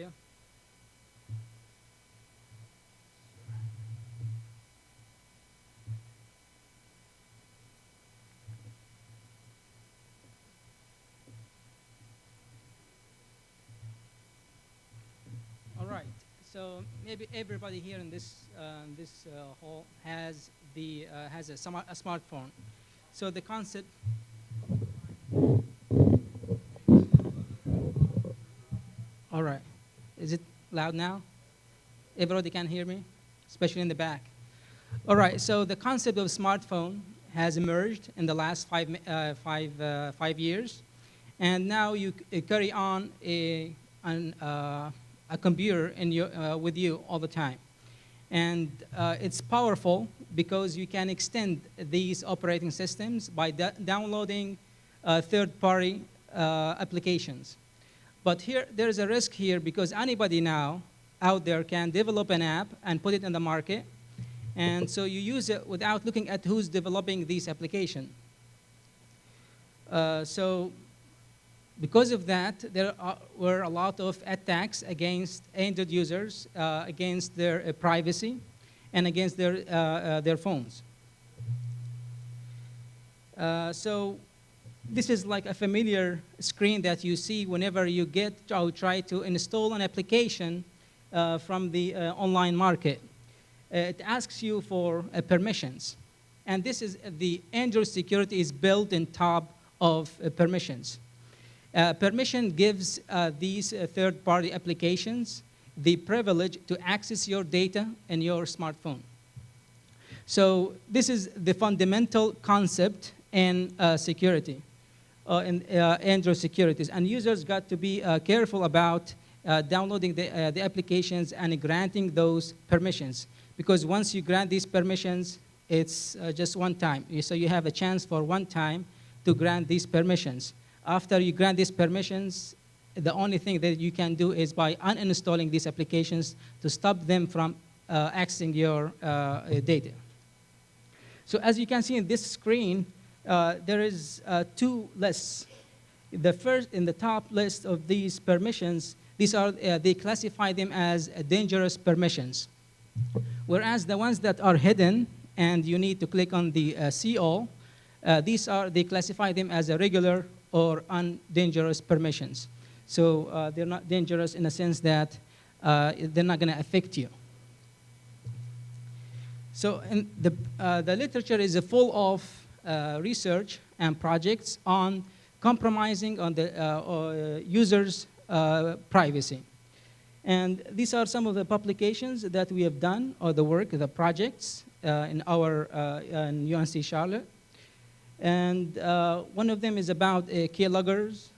you. All right. So maybe everybody here in this hall has a smartphone. So the concept. All right. Is it loud now? Everybody can hear me, especially in the back. All right. So the concept of smartphone has emerged in the last 5 years, and now you carry on a computer with you all the time. And it's powerful because you can extend these operating systems by downloading third-party applications. But here, there's a risk here because anybody now out there can develop an app and put it in the market. And so you use it without looking at who's developing these applications. So because of that, there were a lot of attacks against Android users, against their privacy, and against their phones. So this is like a familiar screen that you see whenever you try to install an application from the online market. It asks you for permissions. And this is the Android security is built on top of permissions. Permission gives these third-party applications the privilege to access your data in your smartphone. So this is the fundamental concept in security, in Android securities. And users got to be careful about downloading the applications and granting those permissions. Because once you grant these permissions, it's just one time. So you have a chance for one time to grant these permissions. After you grant these permissions, the only thing that you can do is by uninstalling these applications to stop them from accessing your data. So as you can see in this screen, there is two lists. The first, in the top list of these permissions, these are, they classify them as dangerous permissions. Whereas the ones that are hidden and you need to click on the CO, they classify them as a regular or undangerous permissions. So they're not dangerous in the sense that they're not going to affect you. So the literature is full of research and projects on compromising on the users' privacy. And these are some of the publications that we have done, or the work, the projects in in UNC Charlotte. And one of them is about a keyloggers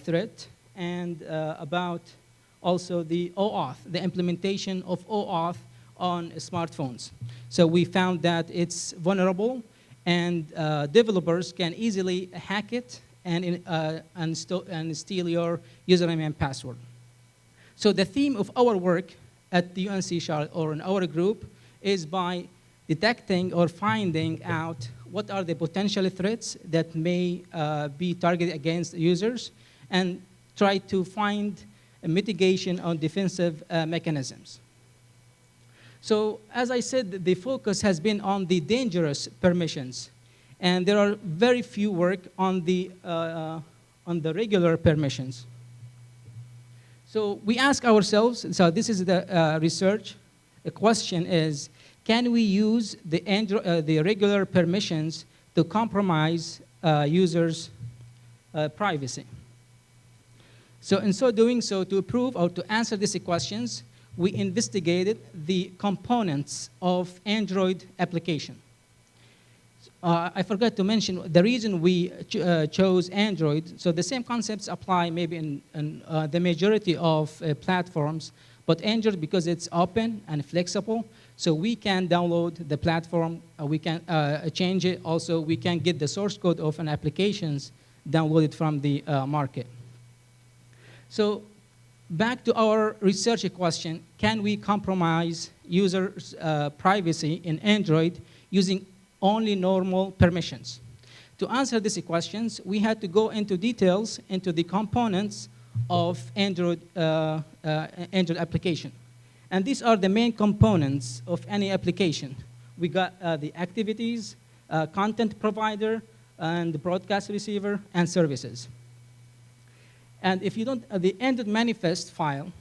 threat, and about also the OAuth, the implementation of OAuth on smartphones. So we found that it's vulnerable, and developers can easily hack it and steal your username and password. So the theme of our work at the UNC Charlotte, or in our group, is by detecting or finding out what are the potential threats that may be targeted against users, and try to find a mitigation on defensive mechanisms. So as I said, the focus has been on the dangerous permissions, and there are very few work on the regular permissions. So we ask ourselves, so this is the research, the question is, can we use the regular permissions to compromise users' privacy? So in so doing so, to prove or to answer these questions, we investigated the components of Android application. I forgot to mention the reason we chose Android. So the same concepts apply maybe in the majority of platforms, but Android, because it's open and flexible, so we can download the platform, we can change it. Also, we can get the source code of an applications downloaded from the market. So back to our research question, can we compromise users' privacy in Android using only normal permissions? To answer these questions, we had to go into details into the components of Android application. And these are the main components of any application. We got the activities, content provider, and the broadcast receiver, and services. And if you don't, the Android manifest file,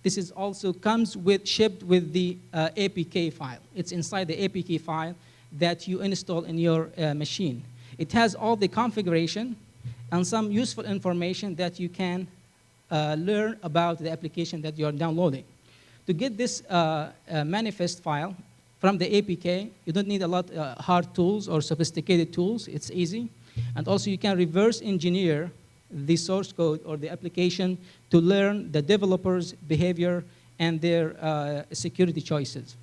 this is also comes with, shipped with the APK file. It's inside the APK file that you install in your machine. It has all the configuration and some useful information that you can learn about the application that you're downloading. To get this manifest file from the APK, you don't need a lot of hard tools or sophisticated tools. It's easy. And also, you can reverse engineer the source code or the application to learn the developer's behavior and their security choices.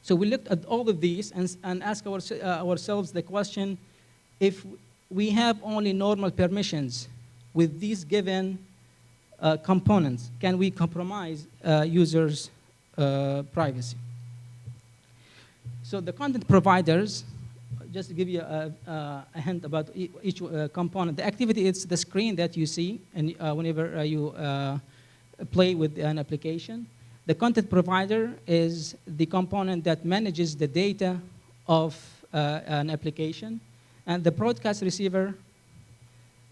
So we looked at all of these and asked ourselves the question, if we have only normal permissions with these given components, can we compromise users' privacy? So the content providers, just to give you a hint about each component. The activity is the screen that you see and whenever you play with an application. The content provider is the component that manages the data of an application. And the broadcast receiver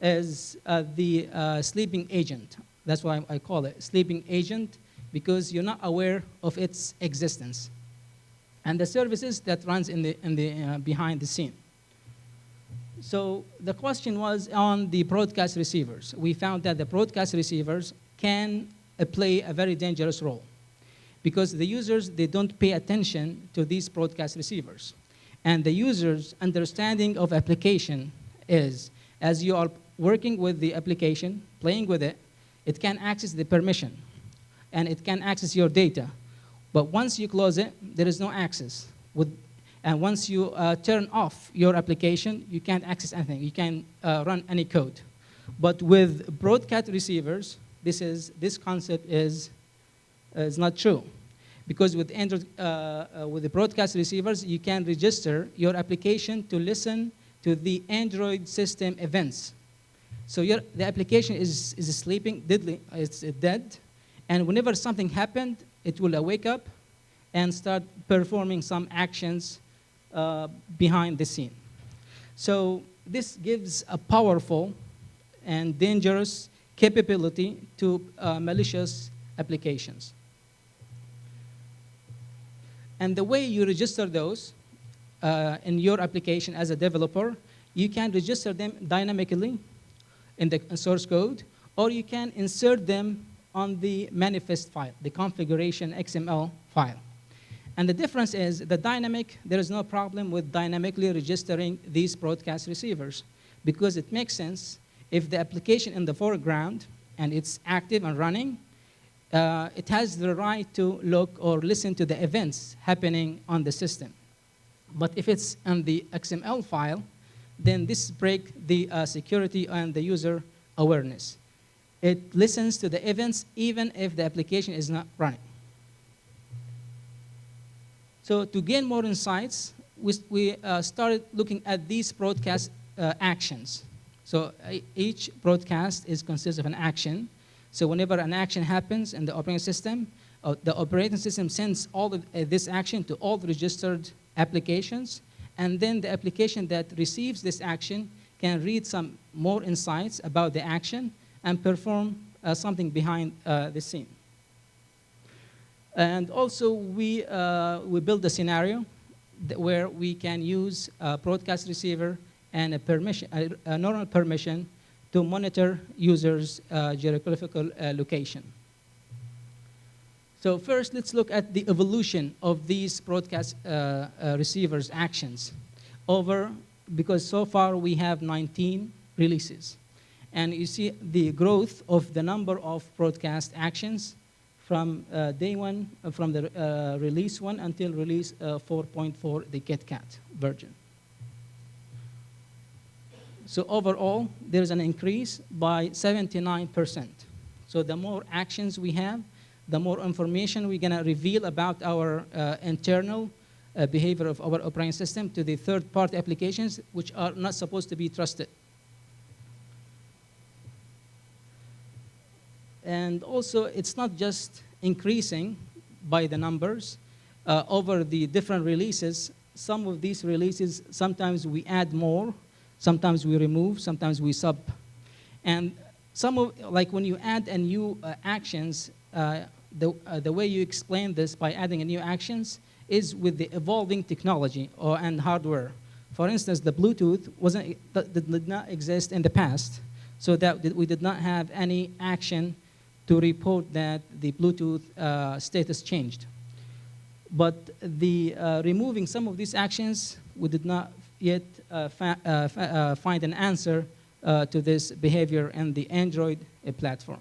is the sleeping agent. That's why I call it sleeping agent, because you're not aware of its existence. And the services that runs in the behind the scene. So the question was on the broadcast receivers. We found that the broadcast receivers can play a very dangerous role because the users, they don't pay attention to these broadcast receivers. And the user's understanding of application is, as you are working with the application, playing with it, it can access the permission, and it can access your data. But once you close it, there is no access. And once you turn off your application, you can't access anything. You can't run any code. But with broadcast receivers, this concept is not true. Because with Android, with the broadcast receivers, you can register your application to listen to the Android system events. So the application is sleeping, it's dead, and whenever something happened, it will wake up and start performing some actions behind the scene. So this gives a powerful and dangerous capability to malicious applications. And the way you register those in your application as a developer, you can register them dynamically in the source code, or you can insert them on the manifest file, the configuration XML file. And the difference is the dynamic, there is no problem with dynamically registering these broadcast receivers because it makes sense if the application in the foreground and it's active and running, it has the right to look or listen to the events happening on the system. But if it's on the XML file, then this breaks the security and the user awareness. It listens to the events even if the application is not running. So to gain more insights, we started looking at these broadcast actions. So each broadcast consists of an action. So whenever an action happens in the operating system sends all of this action to all the registered applications, and then the application that receives this action can read some more insights about the action and perform something behind the scene. And also, we build a scenario where we can use a broadcast receiver and a normal permission to monitor users' geographical location. So first, let's look at the evolution of these broadcast receivers' actions because so far we have 19 releases. And you see the growth of the number of broadcast actions from day one, from the release 1 until release 4.4, the KitKat version. So overall, there's an increase by 79%. So the more actions we have, the more information we're going to reveal about our internal behavior of our operating system to the third-party applications, which are not supposed to be trusted. And also, it's not just increasing by the numbers over the different releases. Some of these releases, sometimes we add more, sometimes we remove, sometimes we sub. And some of, like when you add a new actions, the way you explain this by adding a new actions is with the evolving technology and hardware. For instance, the Bluetooth did not exist in the past, so that we did not have any action to report that the Bluetooth status changed. But the removing some of these actions, we did not yet find an answer to this behavior in the Android platform.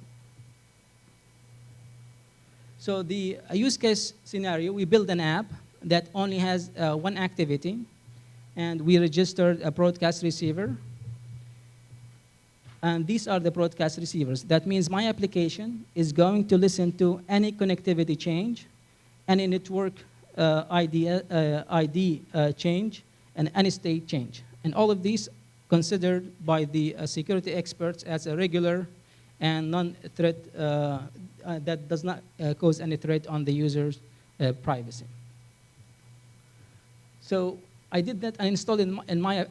So the use case scenario, we build an app that only has one activity, and we registered a broadcast receiver. And these are the broadcast receivers. That means my application is going to listen to any connectivity change, any network ID change, and any state change. And all of these considered by the security experts as a regular and non-threat that does not cause any threat on the user's privacy. So I did that. I installed it in my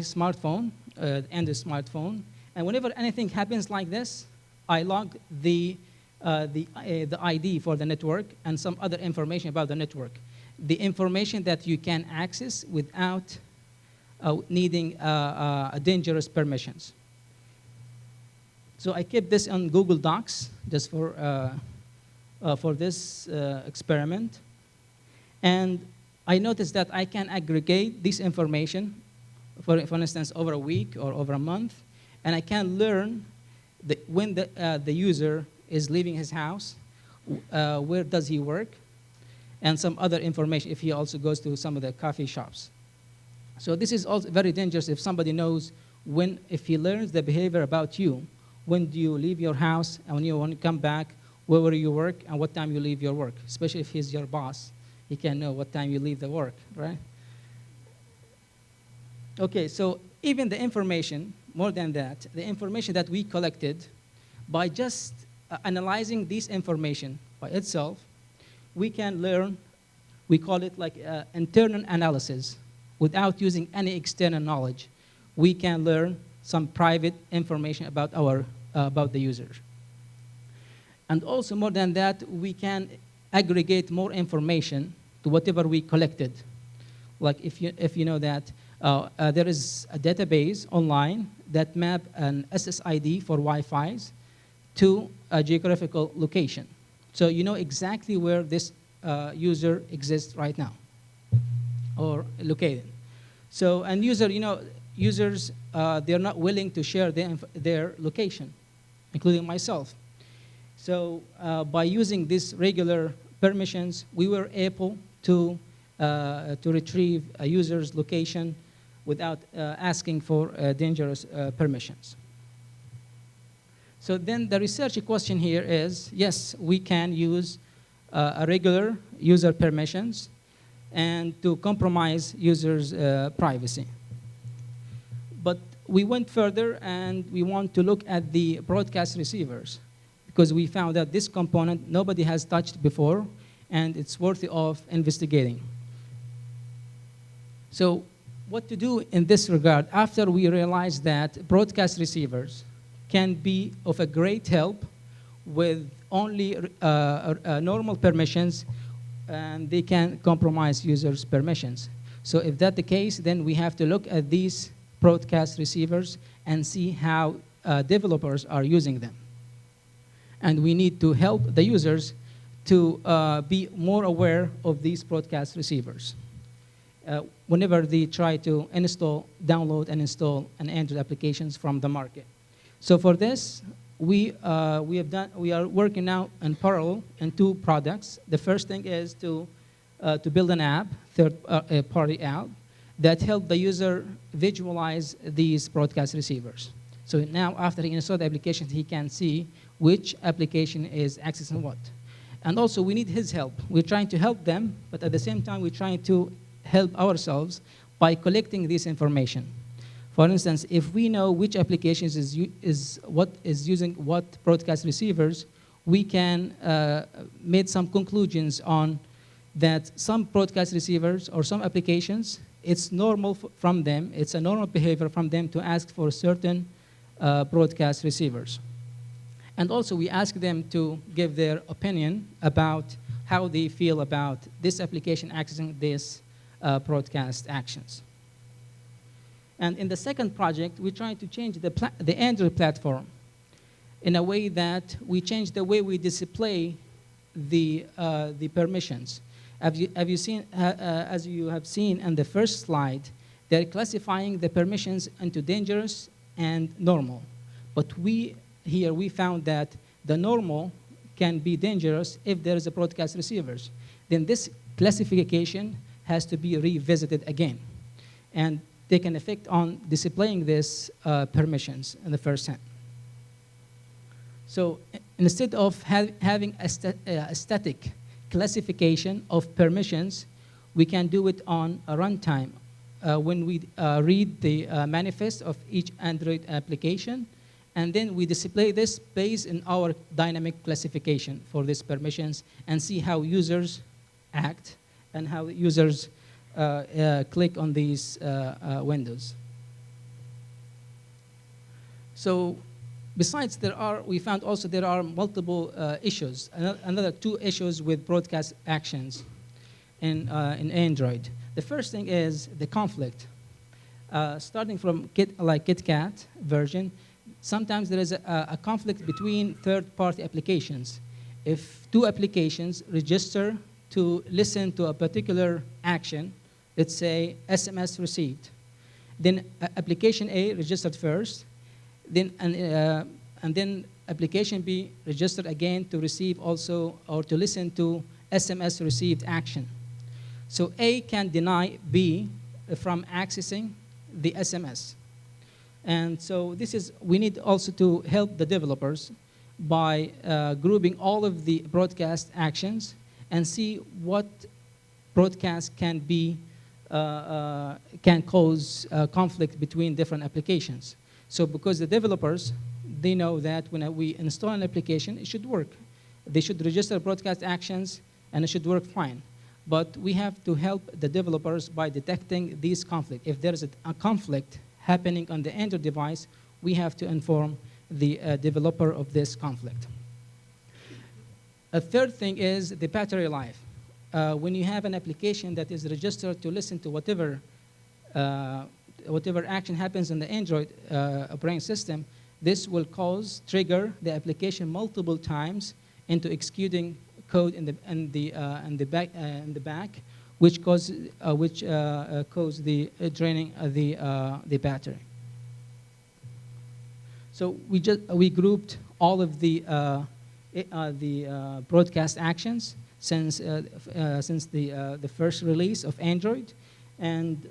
smartphone, and the smartphone. And whenever anything happens like this, I log the ID for the network and some other information about the network. The information that you can access without needing dangerous permissions. So I kept this on Google Docs just for this experiment. And I noticed that I can aggregate this information, for instance, over a week or over a month, and I can learn when the user is leaving his house, where does he work, and some other information if he also goes to some of the coffee shops. So this is also very dangerous if somebody knows if he learns the behavior about you, when do you leave your house, and when you want to come back, where you work, and what time you leave your work, especially if he's your boss. He can know what time you leave the work, right? Okay, so even the information, more than that, the information that we collected, by just analyzing this information by itself, we can learn, we call it like internal analysis. Without using any external knowledge, we can learn some private information about about the user. And also more than that, we can aggregate more information to whatever we collected. Like if you know that there is a database online that map an SSID for Wi-Fi's to a geographical location. So you know exactly where this user exists right now or located. So, and users, they're not willing to share their location, including myself. So by using these regular permissions, we were able to retrieve a user's location without asking for dangerous permissions. So then the research question here is, yes, we can use a regular user permissions and to compromise users' privacy. But we went further and we want to look at the broadcast receivers because we found that this component nobody has touched before and it's worthy of investigating. So what to do in this regard after we realized that broadcast receivers can be of a great help with only normal permissions, and they can compromise users' permissions. So if that's the case, then we have to look at these broadcast receivers and see how developers are using them. And we need to help the users to be more aware of these broadcast receivers whenever they try to download and install an Android applications from the market. So for this, we are working now in parallel in two products. The first thing is to build an app, third-party app, that help the user visualize these broadcast receivers. So now after he installs the application, he can see which application is accessing what. And also we need his help. We're trying to help them, but at the same time we're trying to help ourselves by collecting this information. For instance, if we know which applications is using what broadcast receivers, we can make some conclusions on that some broadcast receivers or some applications, it's normal from them, it's a normal behavior from them to ask for certain broadcast receivers. And also we ask them to give their opinion about how they feel about this application accessing this broadcast actions. And in the second project, we try to change the Android platform in a way that we change the way we display the permissions. As you have seen in the first slide, they're classifying the permissions into dangerous and normal. But here we found that the normal can be dangerous if there is a broadcast receivers. Then this classification has to be revisited again and take an effect on displaying this permissions in the first hand. So instead of having a static classification of permissions, we can do it on a runtime. When we read the manifest of each Android application, and then we display this based on our dynamic classification for these permissions and see how users act and how users click on these windows. So besides, we found also there are multiple issues, another 2 issues with broadcast actions in Android. The first thing is the conflict. Starting from KitKat version, sometimes there is a conflict between third-party applications. If 2 applications register to listen to a particular action, let's say SMS received, then application A registered first, then and then application B registered again to receive also or to listen to SMS received action. So A can deny B from accessing the SMS. And so we need also to help the developers by grouping all of the broadcast actions and see what broadcast can cause conflict between different applications. So because the developers, they know that when we install an application, it should work. They should register broadcast actions, and it should work fine. But we have to help the developers by detecting these conflicts. If there is a conflict happening on the Android device, we have to inform the developer of this conflict. A third thing is the battery life. When you have an application that is registered to listen to whatever action happens in the Android operating system, this will trigger the application multiple times into executing code in the back, which cause the draining of the battery. So we grouped all of the broadcast actions since the first release of Android, and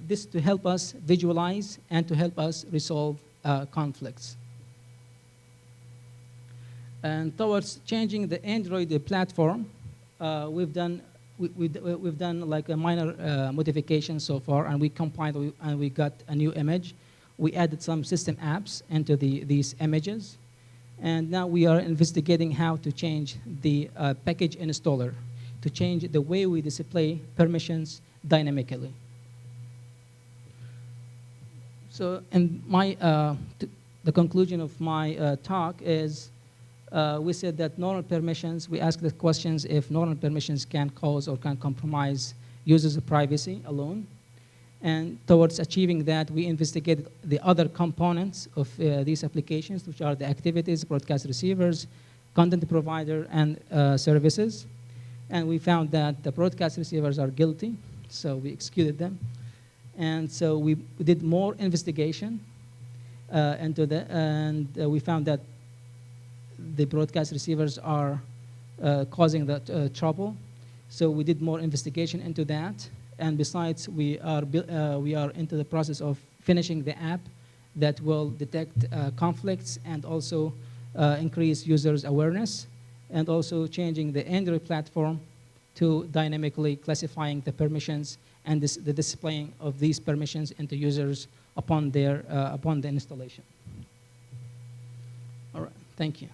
this to help us visualize and to help us resolve conflicts. And towards changing the Android platform, we've done like a minor modification so far, and we compiled and we got a new image. We added some system apps into these images, and now we are investigating how to change the package installer to change the way we display permissions dynamically. So, and the conclusion of my talk is we said that normal permissions, we asked the questions if normal permissions can cause or can compromise users' privacy alone. And towards achieving that, we investigated the other components of these applications, which are the activities, broadcast receivers, content provider, and services. And we found that the broadcast receivers are guilty, so we executed them. And so we did more investigation into that, and we found that the broadcast receivers are causing that trouble. So we did more investigation into that. And besides, we are into the process of finishing the app that will detect conflicts and also increase users' awareness, and also changing the Android platform to dynamically classifying the permissions and the displaying of these permissions into users' upon the installation. All right, thank you.